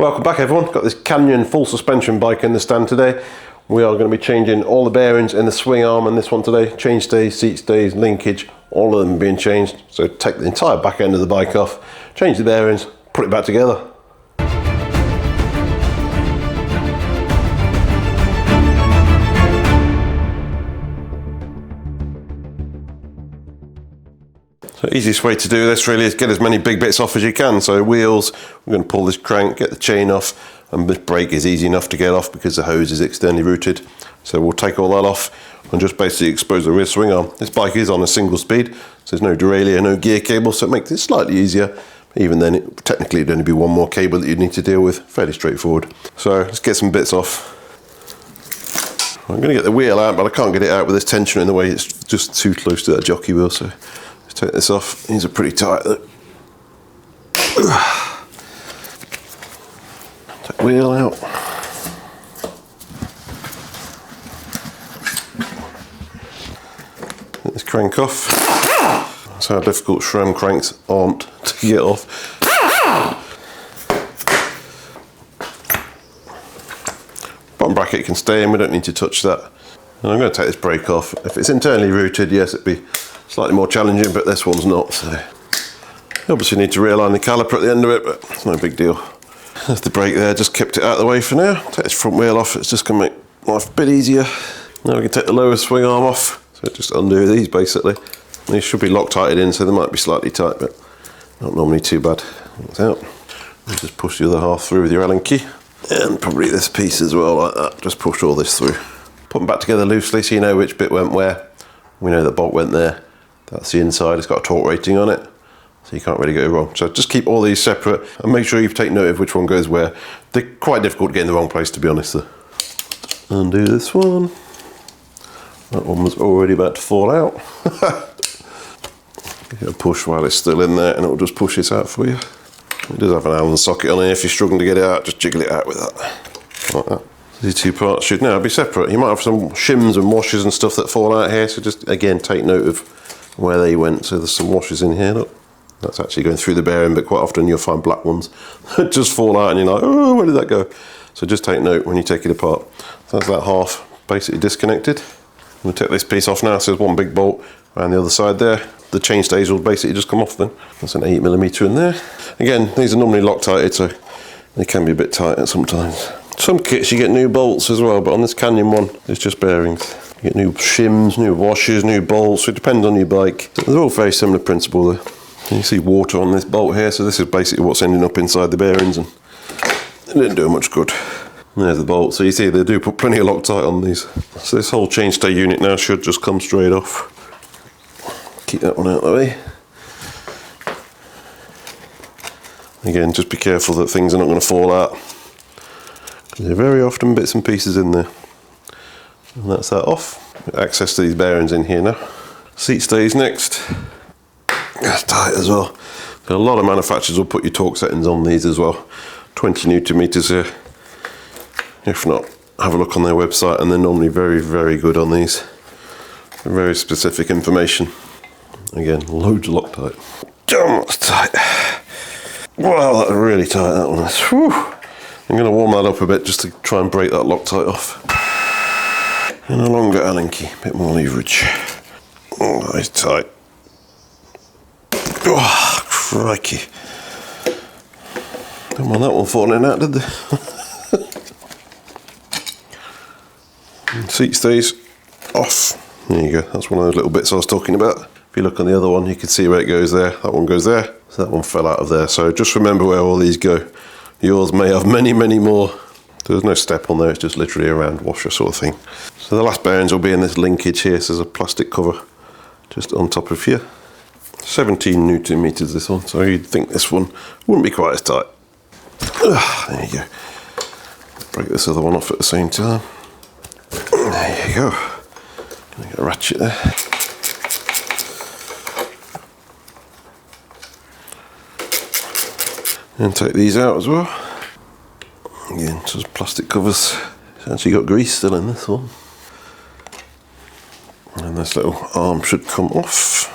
Welcome back everyone. Got this Canyon full suspension bike in the stand today. We are going to be changing all the bearings in the swing arm and this one today. Chainstays, seat stays, linkage, all of them being changed. So take the entire back end of the bike off, change the bearings, put it back together. So easiest way to do this really is get as many big bits off as you can. So wheels, we're going to pull this crank, get the chain off, and this brake is easy enough to get off because the hose is externally routed. So we'll take all that off and just basically expose the rear swing arm. This bike is on a single speed, so there's no derailleur, no gear cable, so it makes it slightly easier. Even then, technically it'd only be one more cable that you'd need to deal with. Fairly straightforward. So let's get some bits off. I'm going to get the wheel out, but I can't get it out with this tensioner in the way. It's just too close to that jockey wheel, so let's take this off. These are pretty tight though. Take the wheel out. Get this crank off. That's how difficult SRAM cranks aren't to get off. Bottom bracket can stay in, we don't need to touch that. And I'm going to take this brake off. If it's internally routed, yes, it'd be slightly more challenging, but this one's not. So you obviously need to realign the caliper at the end of it, but it's no big deal. There's the brake there, just kept it out of the way for now. Take this front wheel off, it's just going to make life a bit easier. Now we can take the lower swing arm off. So just undo these basically. These should be Loctited in, so they might be slightly tight, but not normally too bad. That's out. And just push the other half through with your Allen key. And probably this piece as well, like that. Just push all this through. Put them back together loosely so you know which bit went where. We know the bolt went there. That's the inside, it's got a torque rating on it, so you can't really go wrong. So just keep all these separate and make sure you take note of which one goes where. They're quite difficult to get in the wrong place, to be honest though. Undo this one. That one was already about to fall out. Give it a push while it's still in there and it'll just push it out for you. It does have an Allen socket on here. If you're struggling to get it out, just jiggle it out with that. Like that. These two parts should now be separate. You might have some shims and washers and stuff that fall out here, so just again take note of where they went. So there's some washers in here, look. That's actually going through the bearing, but quite often you'll find black ones that just fall out and you're like, oh, where did that go? So just take note when you take it apart. So that's that half basically disconnected. We'll take this piece off now, so there's one big bolt around the other side there. The chainstays will basically just come off then. That's an 8mm in there. Again, these are normally Loctited, so they can be a bit tight sometimes. Some kits you get new bolts as well, but on this Canyon one, it's just bearings. You get new shims, new washers, new bolts, so it depends on your bike. They're all very similar principle there. And you see water on this bolt here, so this is basically what's ending up inside the bearings, and it didn't do much good. And there's the bolt, so you see they do put plenty of Loctite on these. So this whole chainstay unit now should just come straight off. Keep that one out of the way. Again, just be careful that things are not going to fall out. There are very often bits and pieces in there. And that's that off. Access to these bearings in here now. Seat stays next. That's tight as well. So a lot of manufacturers will put your torque settings on these as well. 20 Newton meters here. If not, have a look on their website, and they're normally very, very good on these. Very specific information. Again, loads of Loctite. Damn, that's tight. Wow, that's really tight, that one is. Whew. I'm going to warm that up a bit just to try and break that Loctite off. And a longer Allen key, a bit more leverage. Oh, that is tight. Oh, crikey. Don't want that one falling out, did they? Seat stays off. There you go, that's one of those little bits I was talking about. If you look on the other one, you can see where it goes there. That one goes there, so that one fell out of there. So just remember where all these go. Yours may have many, many more. There's no step on there, it's just literally a round washer sort of thing. So the last bearings will be in this linkage here, so there's a plastic cover just on top of here. 17 Newton meters this one, so you'd think this one wouldn't be quite as tight. There you go. Break this other one off at the same time. There you go. Gonna get a ratchet there. And take these out as well. Again, just plastic covers. It's actually got grease still in this one. And this little arm should come off.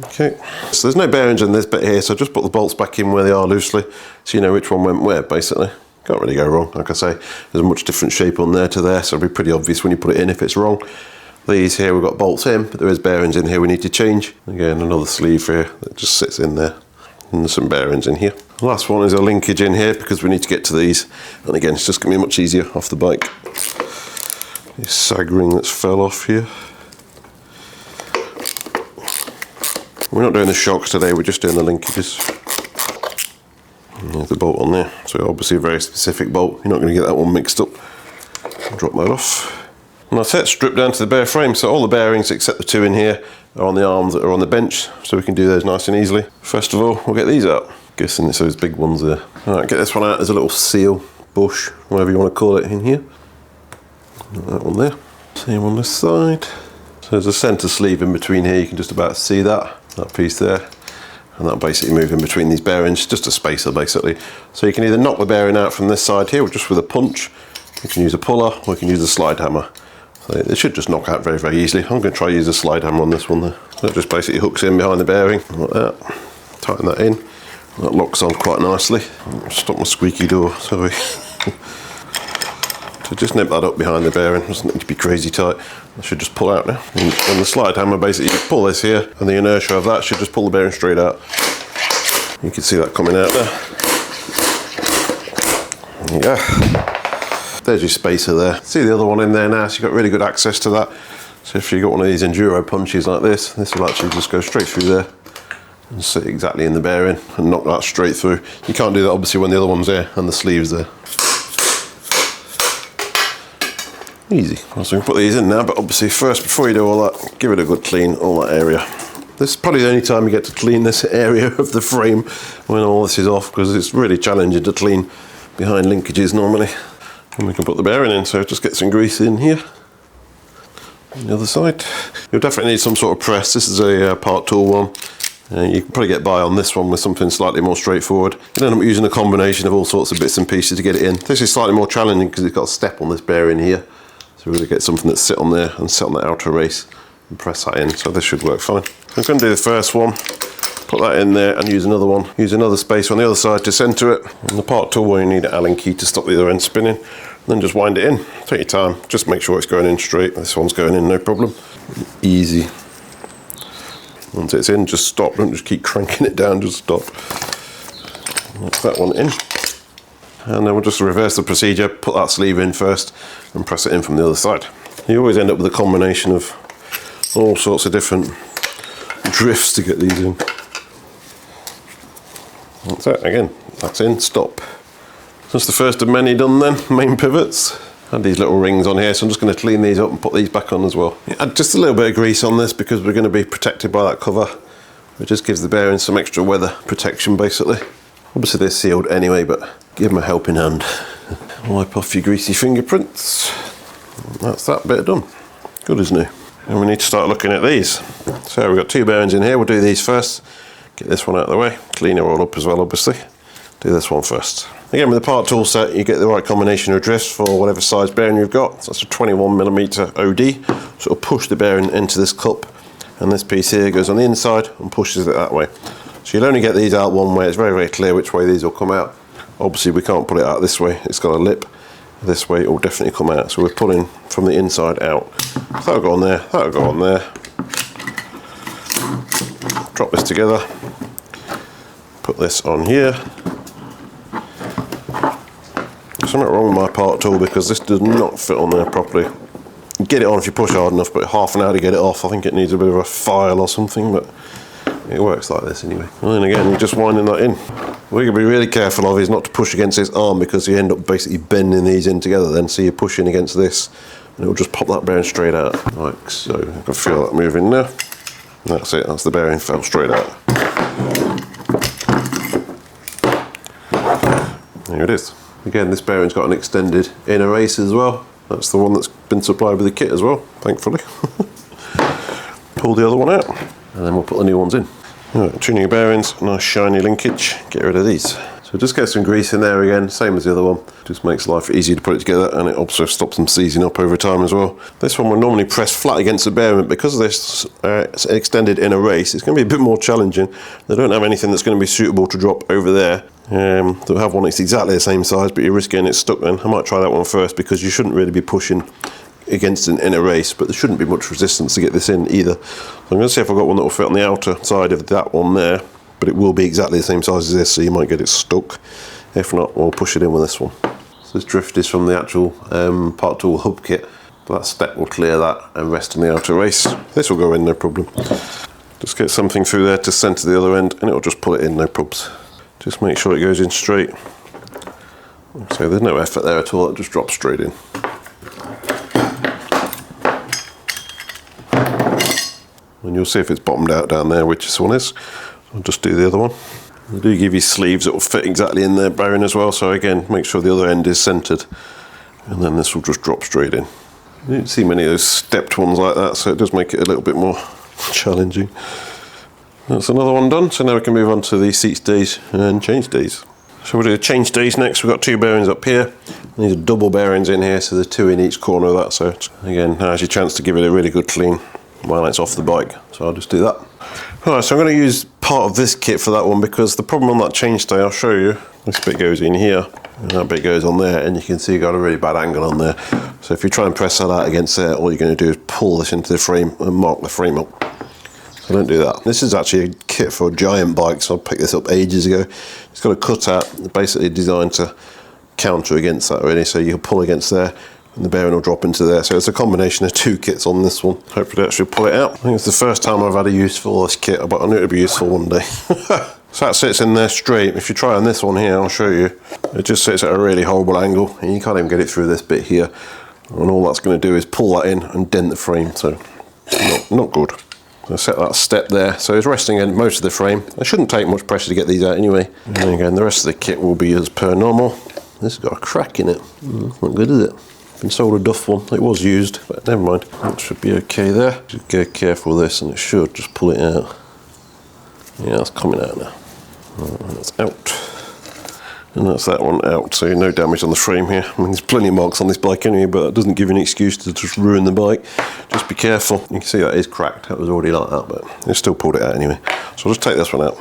Okay, so there's no bearings in this bit here, so just put the bolts back in where they are loosely, so you know which one went where, basically. Can't really go wrong. Like I say, there's a much different shape on there to there, so it'll be pretty obvious when you put it in if it's wrong. These here, we've got bolts in, but there is bearings in here we need to change. Again, another sleeve here that just sits in there. And there's some bearings in here. The last one is a linkage in here because we need to get to these. And again, it's just going to be much easier off the bike. This sag ring that's fell off here. We're not doing the shocks today, we're just doing the linkages. And there's the bolt on there. So obviously a very specific bolt. You're not going to get that one mixed up. Drop that off. And that's it, stripped down to the bare frame. So all the bearings except the two in here are on the arms that are on the bench, so we can do those nice and easily. First of all, we'll get these out. Guessing it's those big ones there. Alright, get this one out. There's a little seal, bush, whatever you want to call it, in here. That one there. Same on this side. So there's a centre sleeve in between here, you can just about see that piece there. And that'll basically move in between these bearings, just a spacer basically. So you can either knock the bearing out from this side here, or just with a punch. You can use a puller, or you can use a slide hammer. So it should just knock out very, very easily. I'm going to try to use a slide hammer on this one there. So it just basically hooks in behind the bearing, like that. Tighten that in. That locks on quite nicely. Stop my squeaky door, sorry. So just nip that up behind the bearing. Doesn't need to be crazy tight. That should just pull out now. And the slide hammer, basically you pull this here, and the inertia of that should just pull the bearing straight out. You can see that coming out there. Yeah. There's your spacer there. See the other one in there now, so you've got really good access to that. So if you've got one of these enduro punches like this will actually just go straight through there and sit exactly in the bearing and knock that straight through. You can't do that obviously when the other one's there and the sleeve's there. Easy. So we can put these in now, but obviously first, before you do all that, give it a good clean, all that area. This is probably the only time you get to clean this area of the frame when all this is off, because it's really challenging to clean behind linkages normally. And we can put the bearing in, so just get some grease in here. On the other side. You'll definitely need some sort of press. This is a part tool one. You can probably get by on this one with something slightly more straightforward. You end up using a combination of all sorts of bits and pieces to get it in. This is slightly more challenging because it's got a step on this bearing here. So we're going to get something that's sit on there and sit on the outer race and press that in. So this should work fine. So I'm going to do the first one. Put that in there and use another one. Use another spacer on the other side to centre it. And the part tool where you need an Allen key to stop the other end spinning. And then just wind it in. Take your time. Just make sure it's going in straight. This one's going in, no problem. Easy. Once it's in, just stop. Don't just keep cranking it down, just stop. That's that one in. And then we'll just reverse the procedure. Put that sleeve in first and press it in from the other side. You always end up with a combination of all sorts of different drifts to get these in. That's it, again, that's in, stop. That's the first of many done then, main pivots. Had these little rings on here, so I'm just going to clean these up and put these back on as well. Add just a little bit of grease on this because we're going to be protected by that cover. It just gives the bearings some extra weather protection basically. Obviously they're sealed anyway, but give them a helping hand. Wipe off your greasy fingerprints. That's that bit done. Good as new. And we need to start looking at these. So we've got two bearings in here, we'll do these first. Get this one out of the way, clean it all up as well obviously. Do this one first. Again, with the part tool set, you get the right combination of drifts for whatever size bearing you've got. So that's a 21mm OD. So it'll push the bearing into this cup, and this piece here goes on the inside and pushes it that way. So you'll only get these out one way. It's very, very clear which way these will come out. Obviously we can't put it out this way, it's got a lip. This way it will definitely come out. So we're pulling from the inside out. So that'll go on there, that'll go on there. Drop this together. Put this on here. There's something wrong with my part tool because this does not fit on there properly. You get it on if you push hard enough, but half an hour to get it off. I think it needs a bit of a file or something, but it works like this anyway. And then again, you're just winding that in. What you're going to be really careful of is not to push against this arm because you end up basically bending these in together then. So you're pushing against this and it will just pop that bearing straight out. Like so. I can feel that moving now. That's it, that's the bearing, fell straight out. There it is. Again, this bearing's got an extended inner race as well. That's the one that's been supplied with the kit as well, thankfully. Pull the other one out, and then we'll put the new ones in. Right, tuning your bearings, nice shiny linkage, get rid of these. So So just get some grease in there again, same as the other one. Just makes life easier to put it together, and it also stops them seizing up over time as well. This one will normally press flat against the bearing, but because of this extended inner race, it's going to be a bit more challenging. They don't have anything that's going to be suitable to drop over there. They'll have one that's exactly the same size, but you risk getting it stuck then. I might try that one first, because you shouldn't really be pushing against an inner race, but there shouldn't be much resistance to get this in either. So I'm going to see if I've got one that will fit on the outer side of that one there, but it will be exactly the same size as this, so you might get it stuck. If not, we'll push it in with this one. So this drift is from the actual part tool hub kit. That step will clear that and rest in the outer race. This will go in, no problem. Just get something through there to centre the other end, and it'll just pull it in, no probs. Just make sure it goes in straight. So there's no effort there at all, it just drops straight in. And you'll see if it's bottomed out down there, which this one is. I'll just do the other one. They do give you sleeves that will fit exactly in their bearing as well, so again, make sure the other end is centred, and then this will just drop straight in. You don't see many of those stepped ones like that, so it does make it a little bit more challenging. That's another one done, so now we can move on to the seat stays and chain stays. So we'll do the chain stays next. We've got two bearings up here. These are double bearings in here, so there's two in each corner of that, so again, now's your chance to give it a really good clean while it's off the bike, so I'll just do that. Alright, so I'm going to use part of this kit for that one, because the problem on that chainstay, I'll show you, this bit goes in here and that bit goes on there, and you can see you've got a really bad angle on there. So if you try and press that out against there, all you're going to do is pull this into the frame and mark the frame up. So don't do that. This is actually a kit for giant bikes, so I picked this up ages ago. It's got a cutout basically designed to counter against that really, so you can pull against there and the bearing will drop into there. So it's a combination of two kits on this one. Hopefully that should pull it out. I think it's the first time I've had a use for this kit, but I knew it would be useful one day. So that sits in there straight. If you try on this one here, I'll show you. It just sits at a really horrible angle, and you can't even get it through this bit here. And all that's going to do is pull that in and dent the frame, so not good. So set that step there, so it's resting in most of the frame. It shouldn't take much pressure to get these out anyway. And again, the rest of the kit will be as per normal. This has got a crack in it. Not good, is it? Been sold a Duff one. It was used, but never mind. That should be okay there. Just get careful with this, and it should just pull it out. Yeah, it's coming out now. That's out. And that's that one out, so no damage on the frame here. I mean, there's plenty of marks on this bike anyway, but that doesn't give you an excuse to just ruin the bike. Just be careful. You can see that is cracked. That was already like that, but it still pulled it out anyway. So I'll just take this one out.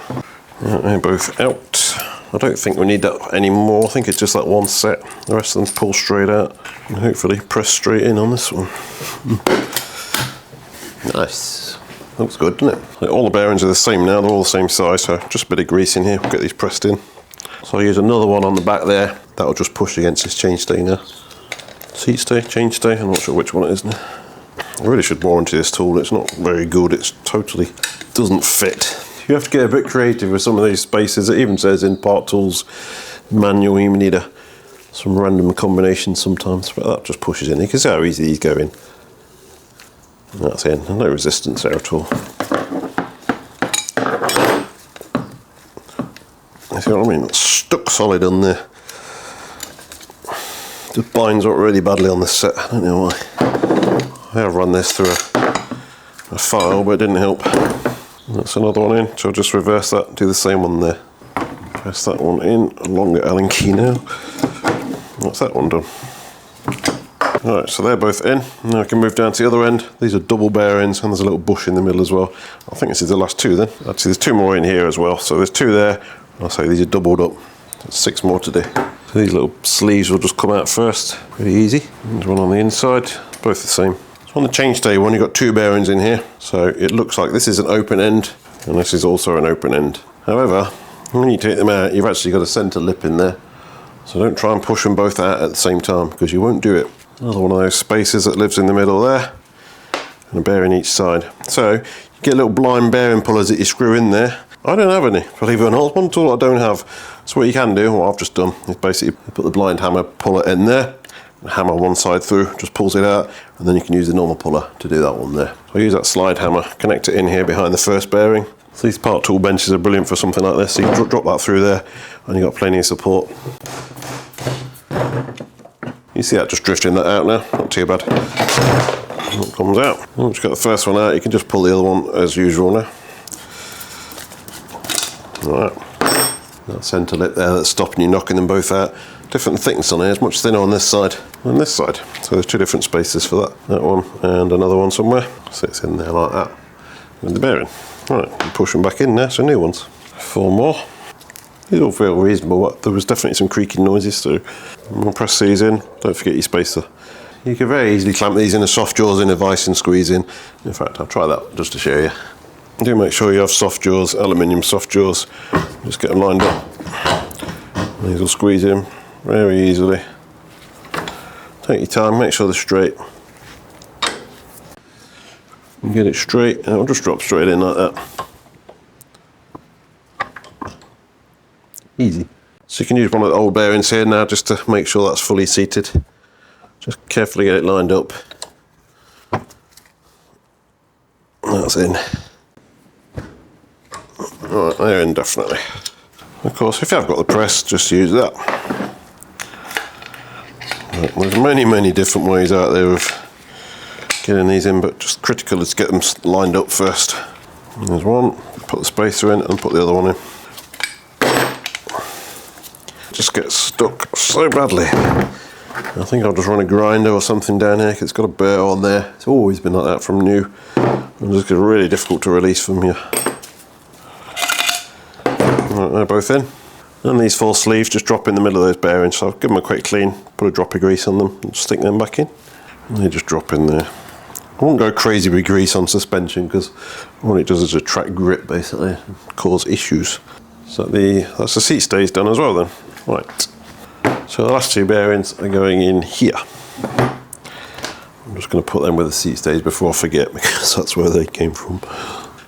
Right, they're both out. I don't think we need that anymore. I think it's just that one set. The rest of them pull straight out, and hopefully press straight in on this one. Nice. Looks good, doesn't it? All the bearings are the same now. They're all the same size, so just a bit of grease in here. We'll get these pressed in. So I'll use another one on the back there. That'll just push against this chainstay now. Seat stay, chainstay, I'm not sure which one it is now. I really should warranty this tool. It's not very good. It's totally doesn't fit. You have to get a bit creative with some of these spaces. It even says in part tools manual you need some random combinations sometimes, but that just pushes in. You can see how easy these go in. And that's in. No resistance there at all. You see what I mean? It's stuck solid on there. Just binds up really badly on this set. I don't know why. I have run this through a file, but it didn't help. That's another one in, so I'll just reverse that, do the same one there. Press that one in, along the Allen key now. That's that one done. Alright, so they're both in. Now I can move down to the other end. These are double bearings, and there's a little bush in the middle as well. I think this is the last two then. Actually, there's two more in here as well. So there's two there. I'll say these are doubled up. There's 6 more to do. So these little sleeves will just come out first. Pretty easy. There's one on the inside. Both the same. On the chainstay one, you've got 2 bearings in here, so it looks like this is an open end, and this is also an open end. However, when you take them out, you've actually got a centre lip in there, so don't try and push them both out at the same time, because you won't do it. Another one of those spaces that lives in the middle there, and a bearing each side. So you get little blind bearing pullers that you screw in there. I don't have any, believe it or not. One tool I don't have. So what you can do, what I've just done, is basically put the blind hammer puller in there, hammer one side through, just pulls it out, and then you can use the normal puller to do that one there. So I use that slide hammer, connect it in here behind the first bearing. So these part tool benches are brilliant for something like this. So you can drop that through there, and you've got plenty of support. You see that just drifting that out now, not too bad. And it comes out. Once you've got the first one out, you can just pull the other one as usual now. Alright. That centre lip there that's stopping you knocking them both out. Different thickness on here, it's much thinner on this side than this side. So there's two different spaces for that. That one and another one somewhere. So it's in there like that. With the bearing. Right, push them back in there, so new ones. 4 more. These all feel reasonable. There was definitely some creaking noises, so we'll press these in. Don't forget your spacer. You can very easily clamp these in a soft jaws in a vice and squeeze in. In fact, I'll try that just to show you. Do make sure you have soft jaws, aluminium soft jaws. Just get them lined up. These will squeeze in very easily. Take your time, make sure they're straight. And get it straight, and it'll just drop straight in like that. Easy. So you can use one of the old bearings here now just to make sure that's fully seated. Just carefully get it lined up. That's in. Right, they're in definitely. Of course, if you have got the press, just use that. Right, there's many different ways out there of getting these in, but just critical is to get them lined up first. And there's one, put the spacer in and put the other one in. Just gets stuck so badly. I think I'll just run a grinder or something down here because it's got a burr on there. It's always been like that from new. And just gets really difficult to release from here. Right, they're both in. And these 4 sleeves just drop in the middle of those bearings, so I'll give them a quick clean, put a drop of grease on them and stick them back in. And they just drop in there. I won't go crazy with grease on suspension because what it does is attract grip basically and cause issues. So that's the seat stays done as well then. Right. So the last 2 bearings are going in here. I'm just going to put them with the seat stays before I forget because that's where they came from.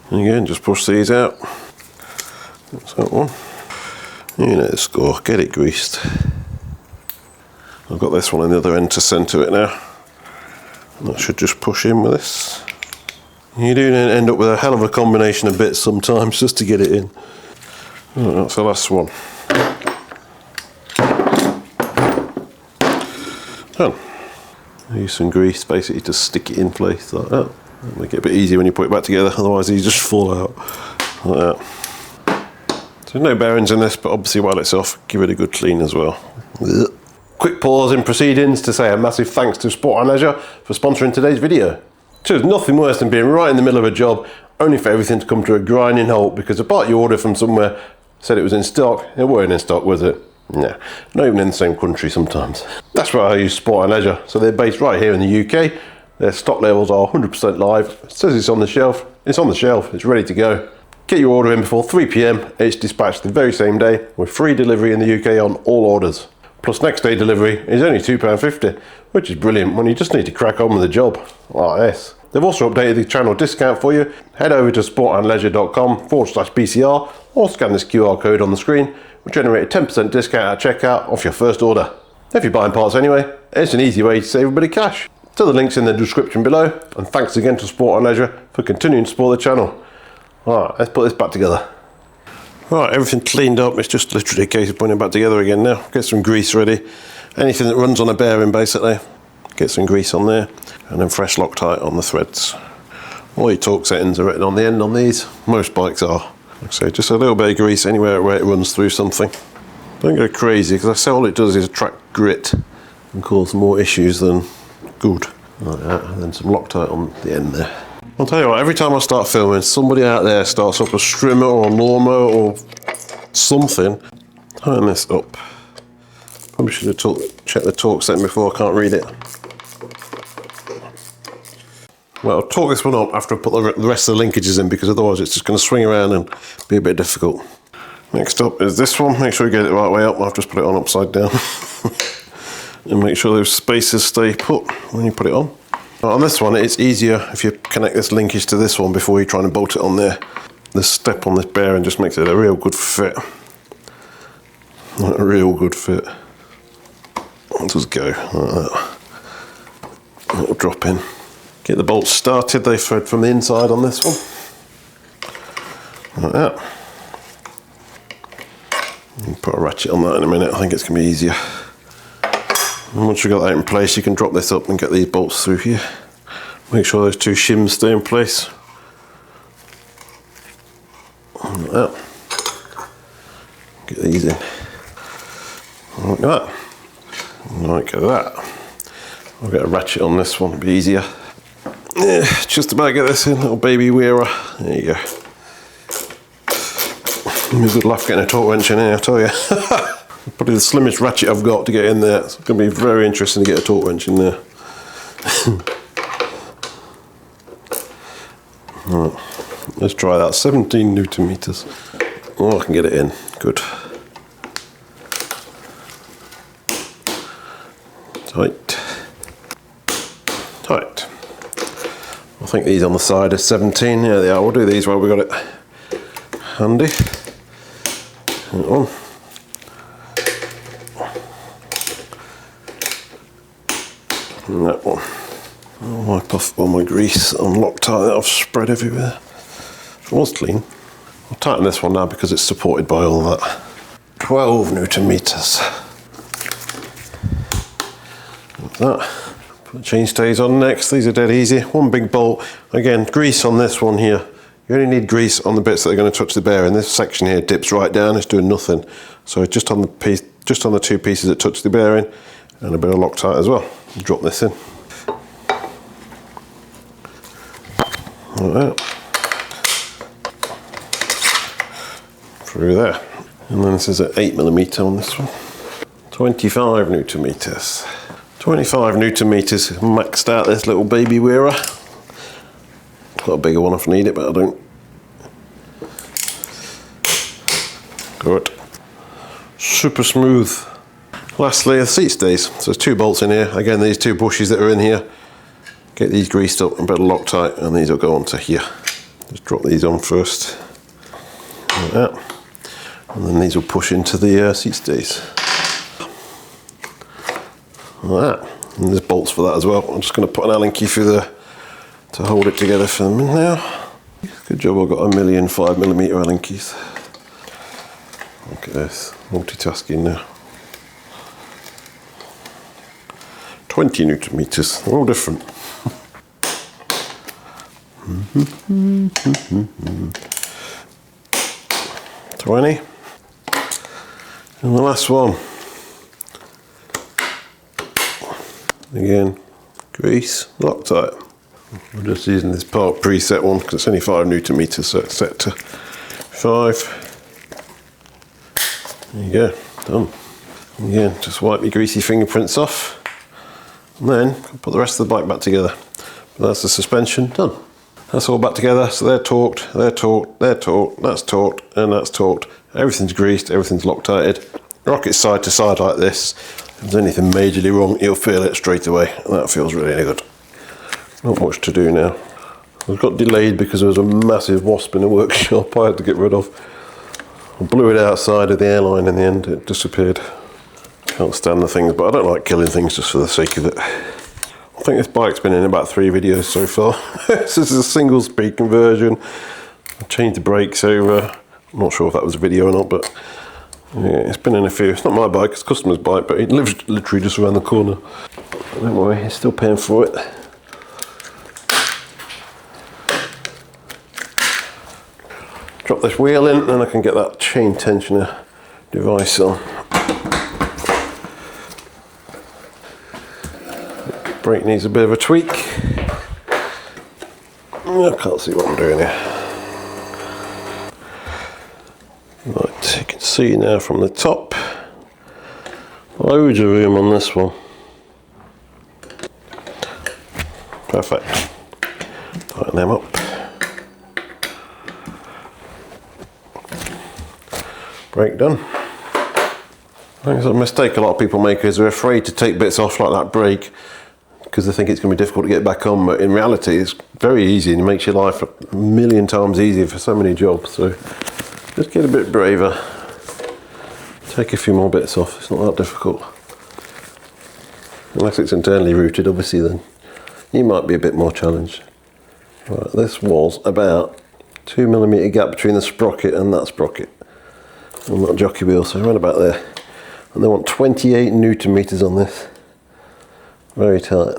And again, just push these out. That's that one. You know the score, get it greased. I've got this one on the other end to centre it now. And that should just push in with this. You do end up with a hell of a combination of bits sometimes just to get it in. Right, that's the last one. Done. Use some grease basically to stick it in place like that. It'll make it a bit easier when you put it back together, otherwise these just fall out like that. So there's no bearings in this, but obviously while it's off, give it a good clean as well. Ugh. Quick pause in proceedings to say a massive thanks to Sport and Leisure for sponsoring today's video. So there's nothing worse than being right in the middle of a job, only for everything to come to a grinding halt because a part you ordered from somewhere said it was in stock. It weren't in stock, was it? Nah, not even in the same country sometimes. That's why I use Sport and Leisure. So they're based right here in the UK. Their stock levels are 100% live. It says it's on the shelf. It's on the shelf. It's ready to go. Get your order in before 3 PM. It's dispatched the very same day with free delivery in the UK on all orders. Plus next day delivery is only £2.50, which is brilliant when you just need to crack on with the job like this. They've also updated the channel discount for you. Head over to sportandleisure.com/BCR or scan this QR code on the screen, which will generate a 10% discount at checkout off your first order. If you're buying parts anyway, it's an easy way to save a bit of cash. So the link's in the description below, and thanks again to Sport and Leisure for continuing to support the channel. Alright, let's put this back together. Right, everything cleaned up. It's just literally a case of putting it back together again now. Get some grease ready. Anything that runs on a bearing basically, get some grease on there, and then fresh Loctite on the threads. All your torque settings are written on the end on these. Most bikes are. Like I say, just a little bit of grease anywhere where it runs through something. Don't go crazy, because I say all it does is attract grit and cause more issues than good. Like that, and then some Loctite on the end there. I'll tell you what, every time I start filming, somebody out there starts up a strimmer or a lawnmower or something. Tighten this up. Probably should have checked the torque setting before, I can't read it. Well, I'll torque this one up after I put the rest of the linkages in, because otherwise it's just going to swing around and be a bit difficult. Next up is this one. Make sure you get it the right way up. I've just put it on upside down. And make sure those spacers stay put when you put it on. On this one, it's easier if you connect this linkage to this one before you're trying to bolt it on there. This step on this bearing just makes it a real good fit. A real good fit. I'll just go like that. It'll drop in. Get the bolts started, they thread from the inside on this one. Like that. I'll put a ratchet on that in a minute, I think it's going to be easier. And once you've got that in place, you can drop this up and get these bolts through here. Make sure those 2 shims stay in place. Like that. Get these in. Like that. Like that. I'll get a ratchet on this one, it'll be easier. Yeah, just about get this in, little baby wearer. There you go. Good laugh getting a torque wrench in here, I tell you. Probably the slimmest ratchet I've got to get in there. It's going to be very interesting to get a torque wrench in there. Right, let's try that. 17 Newton meters. Oh, I can get it in. Good. Tight. Tight. I think these on the side are 17. Yeah, they are. We'll do these while we got it handy. And on. And that one. I'll wipe off all my grease on Loctite that I've spread everywhere. It was clean. I'll tighten this one now because it's supported by all that. 12 Newton meters. Like that. Put chainstays on next. These are dead easy. One big bolt. Again, grease on this one here. You only need grease on the bits that are going to touch the bearing. This section here dips right down. It's doing nothing. So just on the piece, just on the two pieces that touch the bearing, and a bit of Loctite as well. Drop this in. Like that. Through there. And then this is an 8mm on this one. 25 Newton meters. 25 Newton meters maxed out this little baby wearer. Got a bigger one if I need it, but I don't. Good. Super smooth. Lastly, the seat stays. So there's two bolts in here. Again, these two bushes that are in here. Get these greased up and a bit of Loctite, and these will go onto here. Just drop these on first. Like that. And then these will push into the seat stays. Like that. And there's bolts for that as well. I'm just going to put an Allen key through there to hold it together for them now. Good job I've got a million 5mm Allen keys. Look at this, multitasking now. 20 Newton meters, they're all different. 20. And the last one. Again, grease, Loctite. We're just using this part preset one because it's only 5 Newton meters, so it's set to 5. There you go, done. Again, just wipe your greasy fingerprints off, and then put the rest of the bike back together. But that's the suspension done. That's all back together, so they're torqued, they're torqued, they're torqued, that's torqued, and that's torqued. Everything's greased, everything's Loctited. Rock it side to side like this. If there's anything majorly wrong, you'll feel it straight away, and that feels really good. Not much to do now. I got delayed because there was a massive wasp in the workshop I had to get rid of. I blew it outside of the airline in the end, it disappeared. Can't stand the things, but I don't like killing things just for the sake of it. I think this bike's been in about 3 videos so far. This is a single speed conversion. I changed the brakes over. I'm not sure if that was a video or not, but yeah, it's been in a few. It's not my bike, it's a customer's bike, but it lives literally just around the corner. Don't worry, he's still paying for it. Drop this wheel in, then I can get that chain tensioner device on. Brake needs a bit of a tweak. I can't see what I'm doing here. Right, you can see now from the top, loads of room on this one. Perfect. Tighten them up. Brake done. I think it's a mistake a lot of people make is they're afraid to take bits off like that brake because they think it's going to be difficult to get back on, but in reality it's very easy and it makes your life a million times easier for so many jobs. So just get a bit braver, take a few more bits off, it's not that difficult. Unless it's internally routed, obviously, then you might be a bit more challenged. Right, this was about 2mm gap between the sprocket and that sprocket on that jockey wheel, so right about there. And they want 28 Newton meters on this. Very tight.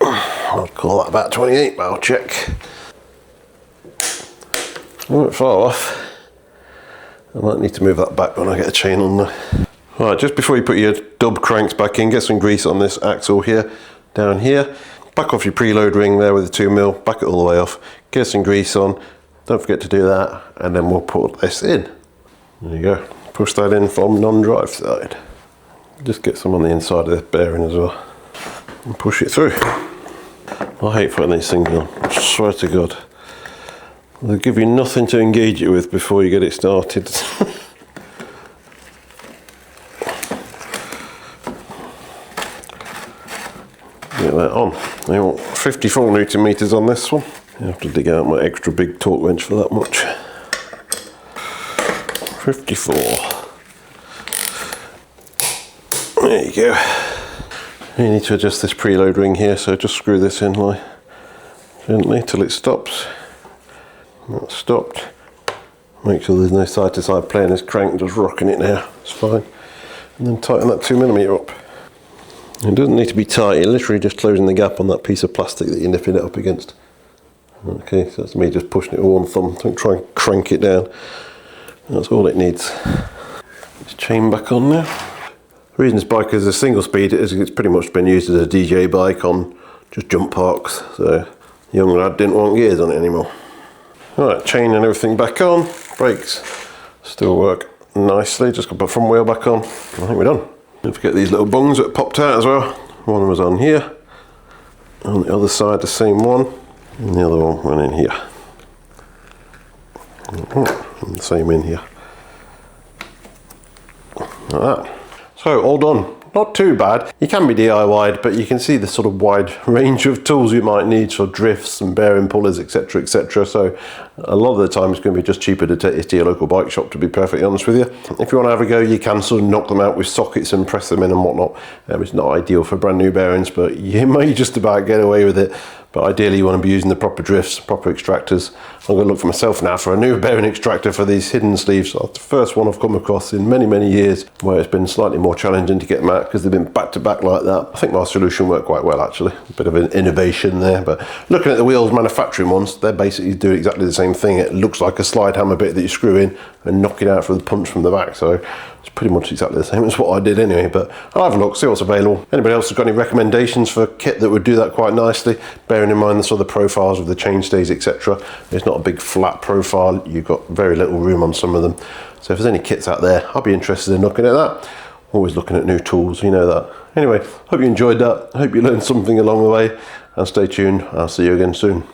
I'd call that about 28, but I'll check. I went far off. I might need to move that back when I get a chain on there. Alright, just before you put your dub cranks back in, get some grease on this axle here, down here. Back off your preload ring there with the 2mm, back it all the way off, get some grease on, don't forget to do that, and then we'll put this in. There you go, push that in from non-drive side. Just get some on the inside of the bearing as well, and push it through. I hate putting these things on, I swear to God. They'll give you nothing to engage it with before you get it started. Get that on. I want 54 Newton meters on this one. I have to dig out my extra big torque wrench for that much. 54. There you go. You need to adjust this preload ring here, so just screw this in like gently till it stops. That's stopped. Make sure there's no side to side play in this crank, just rocking it now. It's fine. And then tighten that 2mm up. It doesn't need to be tight, you're literally just closing the gap on that piece of plastic that you're nipping it up against. Okay, so that's me just pushing it with one thumb. Don't try and crank it down. That's all it needs. It's chain back on now. The reason this bike is a single speed is it's pretty much been used as a DJ bike on just jump parks. So the young lad didn't want gears on it anymore. Alright, chain and everything back on. Brakes still work nicely. Just got the front wheel back on. I think we're done. Don't forget these little bungs that popped out as well. One was on here. On the other side, the same one. And the other one went in here. And the same in here. Like that. So, all done. Not too bad. You can be DIY'd, but you can see the sort of wide range of tools you might need for drifts and bearing pullers, etc, etc. So a lot of the time it's going to be just cheaper to take this to your local bike shop, to be perfectly honest with you. If you want to have a go, you can sort of knock them out with sockets and press them in and whatnot. It's not ideal for brand new bearings, but you may just about get away with it. But ideally you want to be using the proper drifts, proper extractors. I'm going to look for myself now for a new bearing extractor for these hidden sleeves. It's the first one I've come across in many, many years where it's been slightly more challenging to get them out because they've been back to back like that. I think my solution worked quite well actually. A bit of an innovation there, but looking at the wheels manufacturing ones, they basically do exactly the same thing. It looks like a slide hammer bit that you screw in and knock it out for the punch from the back. So it's pretty much exactly the same as what I did anyway, but I'll have a look, see what's available. Anybody else has got any recommendations for kit that would do that quite nicely, bearing in mind the sort of profiles of the chainstays, etc. It's not a big flat profile, you've got very little room on some of them. So if there's any kits out there, I'll be interested in looking at that. Always looking at new tools, you know that. Anyway, hope you enjoyed that. I hope you learned something along the way, and stay tuned. I'll see you again soon.